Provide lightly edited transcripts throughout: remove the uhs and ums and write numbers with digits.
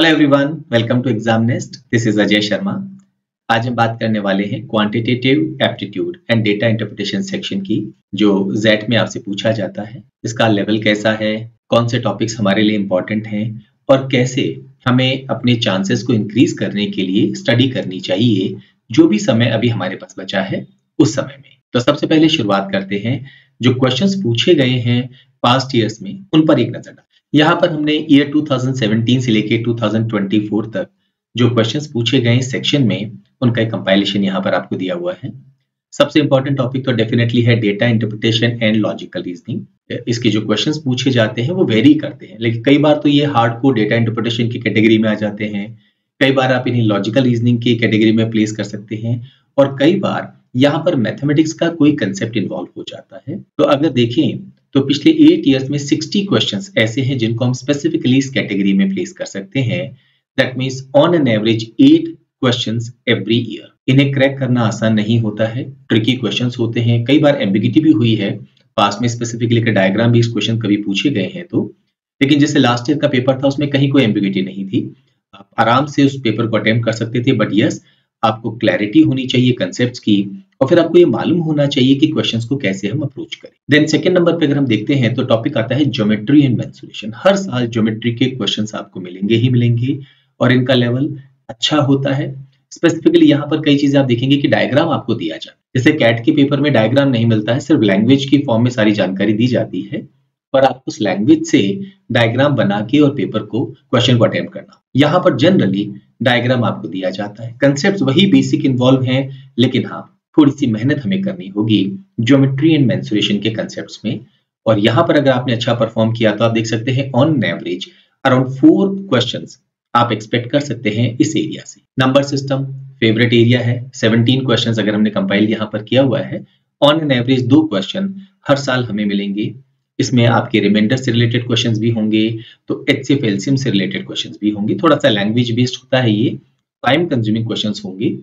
Hello everyone, welcome to Exam Nest. This is Ajay Sharma. आज हम बात करने वाले हैं quantitative aptitude and data interpretation section की, जो जेट में आपसे पूछा जाता है। इसका लेवल कैसा है, कौन से टॉपिक्स हमारे लिए इंपॉर्टेंट हैं और कैसे हमें अपने चांसेस को इंक्रीज करने के लिए स्टडी करनी चाहिए जो भी समय अभी हमारे पास बचा है उस समय में। तो सबसे पहले शुरुआत करते हैं, जो क्वेश्चंस पूछे गए हैं पास्ट ईयर्स में उन पर एक नजर डालें। यहाँ पर हमने ईयर 2017 से लेके 2024 तक जो क्वेश्चंस पूछे गए सेक्शन में उनका एक कंपाइलेशन यहाँ पर आपको दिया हुआ है। सबसे इंपॉर्टेंट टॉपिक तो डेफिनेटली है data interpretation and logical reasoning. इसके जो क्वेश्चंस पूछे जाते हैं वो वेरी करते हैं, लेकिन कई बार तो ये हार्डकोर डेटा इंटरप्रिटेशन की कैटेगरी में आ जाते हैं, कई बार आप इन्हें लॉजिकल रीजनिंग की कैटेगरी में प्लेस कर सकते हैं और कई बार यहाँ पर मैथमेटिक्स का कोई कंसेप्ट इन्वॉल्व हो जाता है। तो अगर देखें तो पिछले 8 इयर्स में 60 क्वेश्चंस ऐसे हैं जिनको हम स्पेसिफिकली इस कैटेगरी में प्लेस कर सकते हैं। That means on an average 8 questions every year. इन्हें क्रैक करना आसान नहीं होता है, ट्रिकी क्वेश्चंस होते हैं, कई बार एम्बिगिटी भी हुई है पास में, स्पेसिफिकली का डायग्राम भी इस क्वेश्चन कभी पूछे गए हैं तो, लेकिन जैसे लास्ट ईयर का पेपर था उसमें कहीं कोई एम्बिगिटी नहीं थी, आप आराम से उस पेपर को अटेम्प्ट कर सकते थे। बट यस, आपको क्लैरिटी होनी चाहिए कंसेप्ट्स की और फिर आपको ये मालूम होना चाहिए कि क्वेश्चंस को कैसे हम अप्रोच करें। देन सेकंड नंबर पे अगर हम देखते हैं तो टॉपिक आता है ज्योमेट्री एंड मेंसुरेशन। हर साल ज्योमेट्री के क्वेश्चंस आपको मिलेंगे ही मिलेंगे और इनका लेवल अच्छा होता है। स्पेसिफिकली यहाँ पर कई चीजें आप देखेंगे कि डायग्राम आपको दिया जाता है। जैसे कैट के पेपर में डायग्राम नहीं मिलता है, सिर्फ लैंग्वेज की फॉर्म में सारी जानकारी दी जाती है और आप उस लैंग्वेज से डायग्राम बना के और पेपर को क्वेश्चन को अटेम्प्ट करना। यहाँ पर जनरली डायग्राम आपको दिया जाता है, कंसेप्ट वही बेसिक इन्वॉल्व हैं, लेकिन हाँ थोड़ी सी मेहनत हमें करनी होगी ज्योमेट्री एंड मेंसुरेशन के कंसेप्ट्स में। और यहाँ पर अगर आपने अच्छा परफॉर्म किया तो आप देख सकते हैं ऑन एवरेज अराउंड 4 क्वेश्चंस आप एक्सपेक्ट कर सकते हैं इस एरिया से। नंबर सिस्टम फेवरेट एरिया है, 17 क्वेश्चंस अगर हमने कंपाइल यहाँ पर किया हुआ है, ऑन एन एवरेज 2 क्वेश्चन हर साल हमें मिलेंगे। इसमें आपके रिमाइंडर से रिलेटेड क्वेश्चंस भी होंगे, तो एचसीएफ एलसीएम से रिलेटेड क्वेश्चंस भी होंगे। थोड़ा सा लैंग्वेज बेस्ड होता है, ये टाइम कंज्यूमिंग क्वेश्चंस होंगे।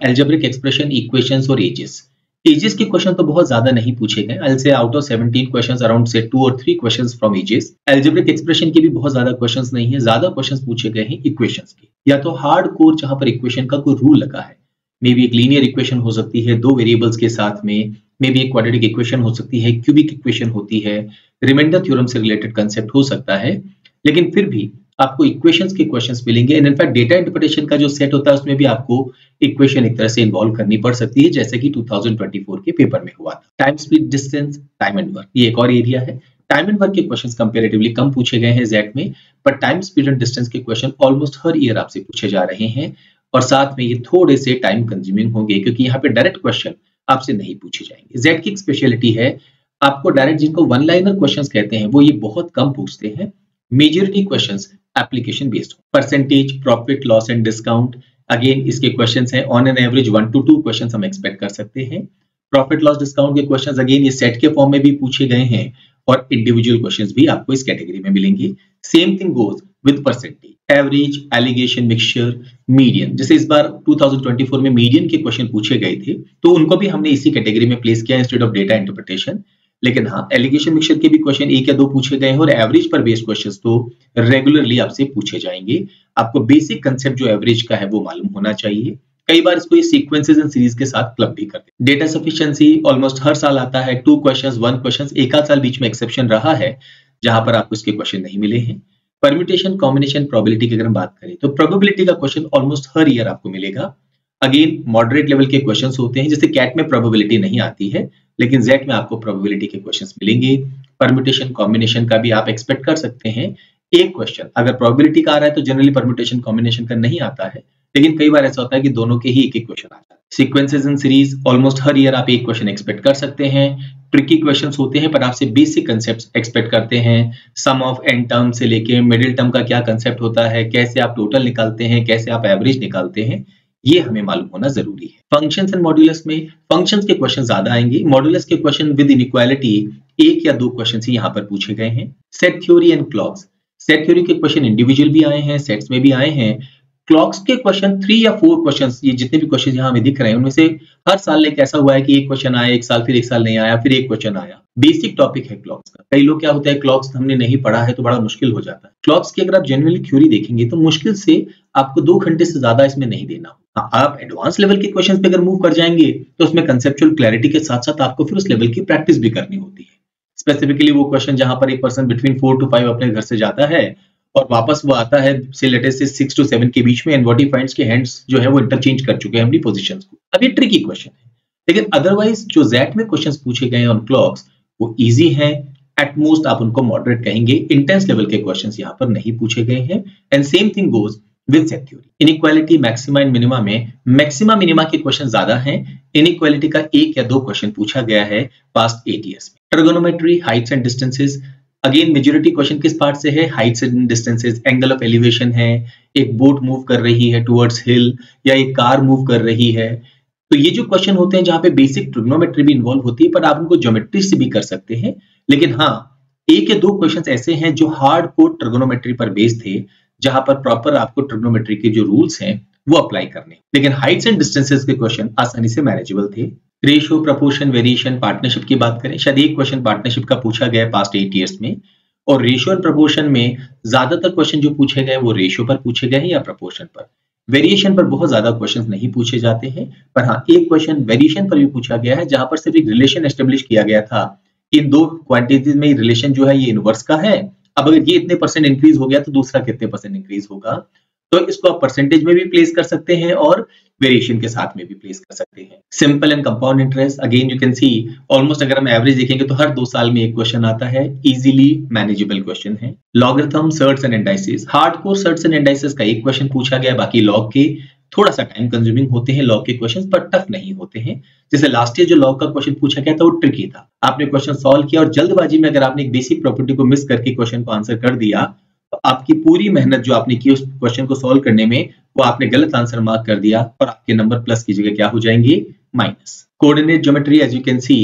एल्जेब्रिक एक्सप्रेशन, इक्वेशंस और एजेस के क्वेश्चन तो बहुत ज्यादा नहीं पूछे गए। आई से आउट ऑफ 17 क्वेश्चंस अराउंड से 2 और 3 questions from ages. Algebraic expression के भी बहुत ज्यादा क्वेश्चंस नहीं है, ज्यादा क्वेश्चंस पूछे गए हैं इक्वेशंस के, या तो हार्ड कोर जहां पर इक्वेशन का कोई रूल लगा है। मे बी एक लीनियर इक्वेशन हो सकती है 2 वेरिएबल्स के साथ में, मे बी एक क्वाड्रेटिक इक्वेशन हो सकती है, क्यूबिक इक्वेशन होती है, रिमाइंडर थ्योरम से रिलेटेड कंसेप्ट हो सकता है, लेकिन फिर भी आपको इक्वेशंस के क्वेश्चंस मिलेंगे। एंड इनफैक्ट डेटा इंटरप्रिटेशन का जो सेट होता है उसमें भी आपको इक्वेशन एक तरह से इन्वॉल्व करनी पड़ सकती है, जैसे कि 2024 के पेपर में हुआ था। Time, speed, distance, time and work, ये एक और एरिया है। टाइम एंड वर्क के क्वेश्चंस कंपैरेटिवली कम पूछे गए हैं जेट में, पर टाइम, स्पीड एंड डिस्टेंस के क्वेश्चन ऑलमोस्ट हर ईयर आपसे पूछे जा रहे हैं और साथ में ये थोड़े से टाइम कंज्यूमिंग होंगे क्योंकि यहाँ पे डायरेक्ट क्वेश्चन आपसे नहीं पूछे जाएंगे। जेट की एक स्पेशलिटी है, आपको डायरेक्ट जिनको वन लाइनर क्वेश्चंस कहते हैं वो ये बहुत कम पूछते हैं। Majority questions application based. Percentage, profit, loss and discount, again इसके क्वेश्चंस हैं on an average 1 to 2 questions हम एक्सपेक्ट कर सकते हैं। प्रॉफिट लॉस डिस्काउंट के क्वेश्चंस अगेन ये सेट के फॉर्म में भी पूछे गए हैं और इंडिविजुअल क्वेश्चंस भी आपको इस कैटेगरी में मिलेंगे। Same thing goes with percentage, average, alligation, mixture, median. जैसे इस बार 2024 में मीडियन के क्वेश्चन पूछे गए थे तो उनको भी हमने इसी कैटेगरी में प्लेस किया इंस्टेड ऑफ डेटा इंटरप्रिटेशन। लेकिन हाँ, एलिगेशन, मिक्सचर के भी क्वेश्चन 1 या 2 पूछे गए हैं और एवरेज पर बेस्ड क्वेश्चंस तो रेगुलरली आपसे पूछे जाएंगे। आपको बेसिक कंसेप्ट जो एवरेज का है वो मालूम होना चाहिए। कई बार इसको ये सीक्वेंसेस एंड सीरीज के साथ क्लब भी करते हैं। डेटा सफिशिएंसी ऑलमोस्ट हर साल आता है, 2 क्वेश्चंस, 1 क्वेश्चन। एक आध साल बीच में एक्सेप्शन रहा है जहां पर आपको इसके क्वेश्चन नहीं मिले हैं। परम्यूटेशन, कॉम्बिनेशन, प्रोबेबिलिटी की अगर हम बात करें तो प्रोबेबिलिटी का क्वेश्चन ऑलमोस्ट हर ईयर आपको मिलेगा। अगेन मॉडरेट लेवल के क्वेश्चंस होते हैं, जैसे कैट में प्रोबेबिलिटी नहीं आती है, लेकिन जेट में आपको प्रोबेबिलिटी के क्वेश्चंस मिलेंगे। परम्यूटेशन, कॉम्बिनेशन का भी आप एक्सपेक्ट कर सकते हैं एक क्वेश्चन। अगर प्रोबेबिलिटी का आ रहा है तो जनरली परम्यूटेशन, कॉम्बिनेशन का नहीं आता है, लेकिन कई बार ऐसा होता है कि दोनों के ही एक क्वेश्चन आ जाता है। Sequences and series almost her year आप एक क्वेश्चन एक्सपेक्ट कर सकते हैं। ट्रिकी क्वेश्चंस होते हैं पर आपसे बेसिक कंसेप्ट्स एक्सपेक्ट करते हैं। सम ऑफ एन टर्म से लेके मिडिल टर्म का क्या कंसेप्ट होता है, कैसे आप टोटल निकालते हैं, कैसे आप एवरेज निकालते हैं, ये हमें मालूम होना जरूरी है। फंक्शंस एंड मॉड्यूलस में फंक्शंस के क्वेश्चन ज्यादा आएंगे, मॉड्यूलस के क्वेश्चन विद इनइक्वालिटी 1 या 2 क्वेश्चन ही यहाँ पर पूछे गए हैं। Set theory and clocks, set theory के क्वेश्चन इंडिविजुअल भी आए हैं, सेट्स में भी आए हैं, क्लॉक्स के क्वेश्चन 3 या 4 क्वेश्चन, ये जितने भी क्वेश्चन यहाँ हमें दिख रहे हैं उनमें से हर साल एक ऐसा हुआ है कि एक क्वेश्चन आया, एक साल, फिर एक साल नहीं आया, फिर एक क्वेश्चन आया। बेसिक टॉपिक है क्लॉक्स का। कई लोग क्या होता है, क्लॉक्स हमने नहीं पढ़ा है तो बड़ा मुश्किल हो जाता है। क्लॉक्स की अगर आप जेन्युइनली थ्योरी देखेंगे तो मुश्किल से आपको 2 घंटे से ज्यादा इसमें नहीं देना। हाँ, आप एडवांस लेवल के क्वेश्चन पे अगर मूव कर जाएंगे तो उसमें कंसेप्चुअल क्लैरिटी के साथ साथ आपको फिर उस लेवल की प्रैक्टिस भी करनी होती है। स्पेसिफिकली वो क्वेश्चन जहां पर एक पर्सन बिटवीन 4 to 5 अपने घर से जाता है और वापस वो आता है से लेटेस्ट से 6 to 7 के बीच में, एंड व्हाट ही फाइंड्स के हैंड्स जो है वो इंटरचेंज कर चुके हैं अपनी पोजीशंस को। अब ये ट्रिकी क्वेश्चन है, लेकिन अदरवाइज जो ज़ैट में क्वेश्चंस पूछे गए हैं ऑन क्लॉक्स वो इजी हैं। एट मोस्ट आप उनको मॉडरेट कहेंगे, इंटेंस लेवल के क्वेश्चंस यहाँ पर नहीं पूछे गए हैं। And same thing goes with set theory. Inequality, maxima and minima में मैक्सिमा मिनिमा के क्वेश्चन ज्यादा हैं। इनइक्वालिटी का 1 या 2 क्वेश्चन पूछा गया है पास्ट 8 ईयर्स में। Trigonometry, Heights and distances, again majority question किस पार्ट से है, Heights and distances. Angle of elevation है, एक बोट मूव कर रही है टुवर्ड्स हिल या एक कार मूव कर रही है। तो ये जो क्वेश्चन होते हैं जहां पे बेसिक ट्रिग्नोमेट्री भी इन्वॉल्व होती है, पर आप उनको ज्योमेट्री से भी कर सकते हैं। लेकिन हाँ, 1 या 2 क्वेश्चन ऐसे हैं जो हार्ड कोर ट्रिग्नोमेट्री पर बेस्ड थे, जहां पर प्रॉपर आपको ट्रिग्नोमेट्री के जो रूल्स हैं वो अप्लाई करने। लेकिन हाइट्स एंड डिस्टेंसेस के क्वेश्चन आसानी से मैनेजेबल थे। रेशियो, प्रपोर्शन, वेरिएशन, पार्टनरशिप की बात करें, शायद एक क्वेश्चन पार्टनरशिप का पूछा गया पास्ट 8 ईयर्स में, और रेशियो एंड प्रपोर्शन में ज्यादातर क्वेश्चन जो पूछे गए वो रेशियो पर पूछे गए हैं या प्रपोर्शन पर। वेरिएशन पर बहुत ज्यादा क्वेश्चंस नहीं पूछे जाते हैं, पर हाँ एक क्वेश्चन वेरिएशन पर भी पूछा गया है, जहां पर सिर्फ एक रिलेशन एस्टेब्लिश किया गया था। इन 2 क्वांटिटीज में रिलेशन जो है ये इनवर्स का है। अब अगर ये इतने % इंक्रीज हो गया तो दूसरा कितने % इंक्रीज होगा, तो इसको आप परसेंटेज में भी प्लेस कर सकते हैं और वेरिएशन के साथ में भी प्लेस कर सकते हैं। Simple and compound interest, again you can C almost अगर हम एवरेज देखेंगे तो हर 2 साल में एक क्वेश्चन आता है, इजीली मैनेजेबल क्वेश्चन है। Logarithm, shirts and indices, hardcore shirts and indices का एक क्वेश्चन पूछा गया, बाकी लॉग के थोड़ा सा टाइम कंज्यूमिंग होते हैं लॉग के क्वेश्चंस, पर टफ नहीं होते हैं। जैसे लास्ट ईयर जो लॉग का क्वेश्चन पूछा गया था वो ट्रिकी था, आपने क्वेश्चन सॉल्व किया और जल्दबाजी में अगर आपने एक बेसिक प्रॉपर्टी को मिस करके क्वेश्चन को आंसर कर दिया तो आपकी पूरी मेहनत जो आपने की उस क्वेश्चन को सॉल्व करने में वो आपने गलत आंसर मार्क कर दिया और आपके नंबर प्लस की जगह क्या हो जाएंगे, minus. Coordinate geometry, as you can see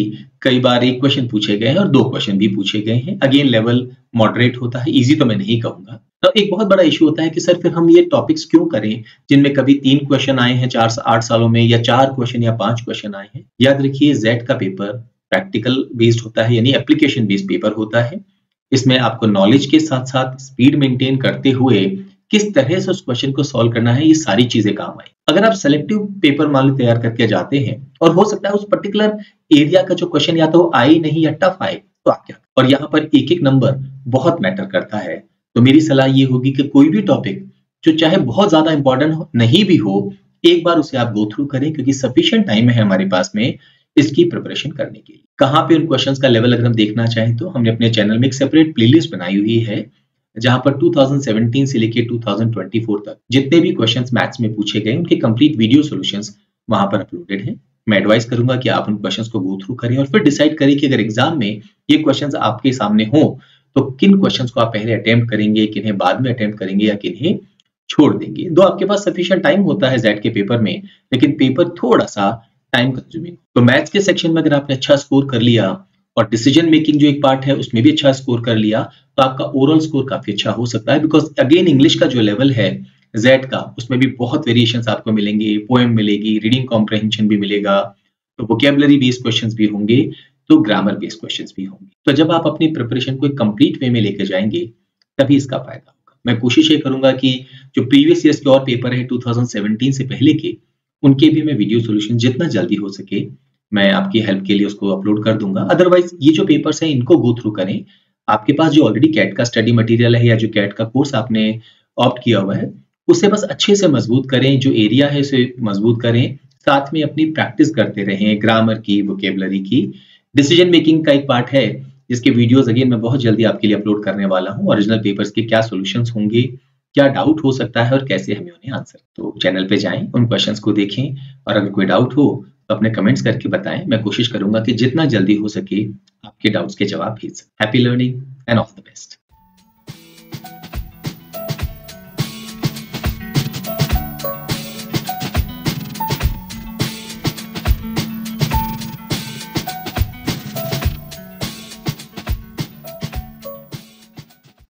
कई बार एक क्वेश्चन पूछे गए हैं और 2 क्वेश्चन भी पूछे गए हैं। अगेन लेवल मॉडरेट होता है, इजी तो मैं नहीं कहूंगा। तो एक बहुत बड़ा इशू होता है कि सर फिर हम ये टॉपिक्स क्यों करें जिनमें कभी 3 क्वेश्चन आए हैं 4 से 8 सालों में, या 4 क्वेश्चन या 5 क्वेश्चन आए हैं। याद रखिए ज़ैट का पेपर प्रैक्टिकल बेस्ड होता है, यानी एप्लीकेशन बेस्ड पेपर होता है। इसमें आपको नॉलेज के साथ साथ स्पीड मेंटेन करते हुए किस तरह से उस क्वेश्चन को सॉल्व करना है, ये सारी चीजें काम आए। अगर आप सेलेक्टिव पेपर मान लो तैयार करके जाते हैं और हो सकता है उस पर्टिकुलर एरिया का जो क्वेश्चन या तो आए नहीं या टफ आए, तो आप क्या, और यहाँ पर एक एक नंबर बहुत मैटर करता है। तो मेरी सलाह ये होगी कि कोई भी टॉपिक जो चाहे बहुत ज्यादा इंपॉर्टेंट हो नहीं भी हो, एक बार उसे आप गो थ्रू करें, क्योंकि सफिशिएंट टाइम है हमारे पास में इसकी प्रिपरेशन करने के लिए। कहाँ पे उन क्वेश्चंस का लेवल अगर हम देखना चाहें तो हमने अपने चैनल में एक सेपरेट प्लेलिस्ट बनाई हुई है, जहां पर 2017 से लेके 2024 तक जितने भी क्वेश्चंस मैथ्स में पूछे गए उनके कंप्लीट वीडियो सॉल्यूशंस वहां पर अपलोडेड हैं। मैं एडवाइस करूंगा कि आप उन क्वेश्चंस को गो थ्रू करें और फिर डिसाइड करें कि अगर एग्जाम में ये क्वेश्चंस आपके सामने हो तो किन क्वेश्चंस को आप पहले अटेम्प्ट करेंगे, किन्हें बाद में अटेम्प्ट करेंगे या किन्हें छोड़ देंगे। दो आपके पास सफिशिएंट टाइम होता है ज़ैट के पेपर में, लेकिन पेपर थोड़ा सा टाइम कंज्यूमिंग। तो मैथ्स के सेक्शन में अगर आपने अच्छा स्कोर कर लिया और डिसीजन मेकिंग जो एक पार्ट है उसमें भी अच्छा स्कोर कर लिया, तो आपका ओवरऑल स्कोर काफी अच्छा हो सकता है। बिकॉज अगेन इंग्लिश का जो लेवल है ज़ैट का, उसमें भी बहुत वेरिएशंस आपको मिलेंगे, पोएम मिलेगी, रीडिंग कॉम्प्रहेंशन भी मिलेगा, तो वोकेबलरी बेस्ड क्वेश्चंस भी होंगे, तो ग्रामर बेस्ड क्वेश्चंस भी होंगे। तो जब आप अपनी प्रिपरेशन को एक कंप्लीट वे में लेकर जाएंगे तभी इसका फायदा होगा। मैं कोशिश ये करूंगा कि जो प्रीवियस ईयर्स के और पेपर है 2017 से पहले के, उनके भी मैं वीडियो सोल्यूशन जितना जल्दी हो सके मैं आपकी हेल्प के लिए उसको अपलोड कर दूंगा। अदरवाइज ये जो पेपर्स हैं इनको गो थ्रू करें। आपके पास जो ऑलरेडी कैट का स्टडी मटेरियल है या जो कैट का कोर्स आपने ऑप्ट किया हुआ है उसे बस अच्छे से मजबूत करें, जो एरिया है उसे मजबूत करें, साथ में अपनी प्रैक्टिस करते रहें ग्रामर की, वोकेबलरी की। डिसीजन मेकिंग का एक पार्ट है जिसके वीडियोस अगेन मैं बहुत जल्दी आपके लिए अपलोड करने वाला हूँ। ओरिजिनल पेपर्स के क्या सॉल्यूशंस होंगे, क्या डाउट हो सकता है और कैसे हमें उन्हें आंसर। तो चैनल पे जाएं, उन क्वेश्चंस को देखें और अगर कोई डाउट हो तो अपने कमेंट्स करके बताएं। मैं कोशिश करूंगा कि जितना जल्दी हो सके आपके डाउट्स के जवाब भेज सकूं। Happy learning and all the best.